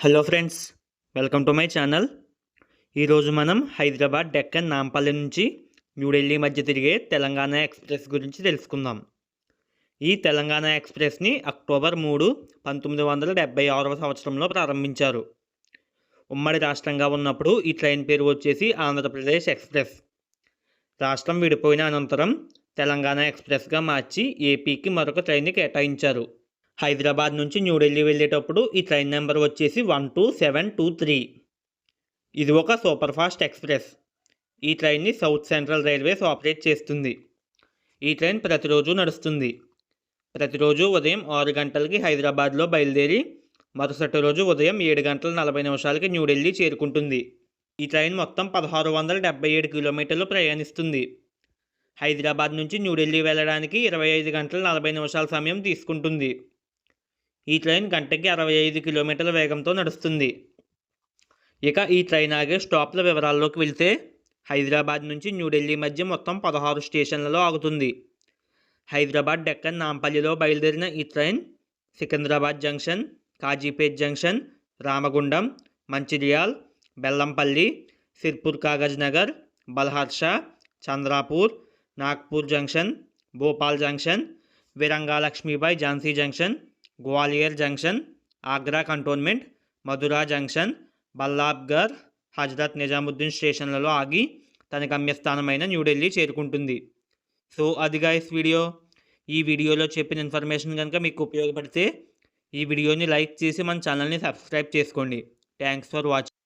Hello friends, welcome to my channel. ఈరోజు మనం హైదరాబాద్ డెక్కన్ నాంపల్లి నుంచి న్యూఢిల్లీ మధ్య తిరిగే తెలంగాణ ఎక్స్ప్రెస్ గురించి తెలుసుకుందాం. ఈ తెలంగాణ ఎక్స్ప్రెస్ని అక్టోబర్ 3, 1976వ సంవత్సరంలో ప్రారంభించారు. ఉమ్మడి రాష్ట్రంగా ఉన్నప్పుడు ఈ ట్రైన్ పేరు వచ్చేసి ఆంధ్రప్రదేశ్ ఎక్స్ప్రెస్. రాష్ట్రం విడిపోయిన అనంతరం తెలంగాణ ఎక్స్ప్రెస్గా మార్చి ఏపీకి మరొక ట్రైన్ని కేటాయించారు. హైదరాబాద్ నుంచి న్యూఢిల్లీ వెళ్ళేటప్పుడు ఈ ట్రైన్ నెంబర్ వచ్చేసి 12723. ఇది ఒక సూపర్ ఫాస్ట్ ఎక్స్ప్రెస్. ఈ ట్రైన్ని సౌత్ సెంట్రల్ రైల్వేస్ ఆపరేట్ చేస్తుంది. ఈ ట్రైన్ ప్రతిరోజు నడుస్తుంది. ప్రతిరోజు ఉదయం 6 గంటలకి హైదరాబాద్లో బయలుదేరి మరుసటి రోజు ఉదయం 7 గంటల 40 నిమిషాలకి న్యూఢిల్లీ చేరుకుంటుంది. ఈ ట్రైన్ మొత్తం 1677 కిలోమీటర్లు ప్రయాణిస్తుంది. హైదరాబాద్ నుంచి న్యూఢిల్లీ వెళ్ళడానికి 25 గంటల 40 నిమిషాల సమయం తీసుకుంటుంది. ఈ ట్రైన్ గంటకి 65 కిలోమీటర్ల వేగంతో నడుస్తుంది. ఇక ఈ ట్రైన్ ఆగే స్టాప్ల వివరాల్లోకి వెళ్తే హైదరాబాద్ నుంచి న్యూఢిల్లీ మధ్య మొత్తం 16 స్టేషన్లలో ఆగుతుంది. హైదరాబాద్ డెక్కన్ నాంపల్లిలో బయలుదేరిన ఈ train Secunderabad junction, Kazipet junction, Ramagundam, Mancherial, Bellampalli, Sirpur Kagaz Nagar, Balharshah, Chandrapur, Nagpur junction, Bhopal junction, Virangana Lakshmibai Jhansi junction, Gwalior junction, Agra cantonment, Mathura junction, Ballabgarh, Hazrat Nizamuddin స్టేషన్లలో ఆగి తన గమ్యస్థానమైన న్యూఢిల్లీ చేరుకుంటుంది. సో అది గైస్ వీడియో. ఈ వీడియోలో చెప్పిన ఇన్ఫర్మేషన్ కనుక మీకు ఉపయోగపడితే ఈ వీడియోని లైక్ చేసి మన ఛానల్ని సబ్స్క్రైబ్ చేసుకోండి. Thanks for watching.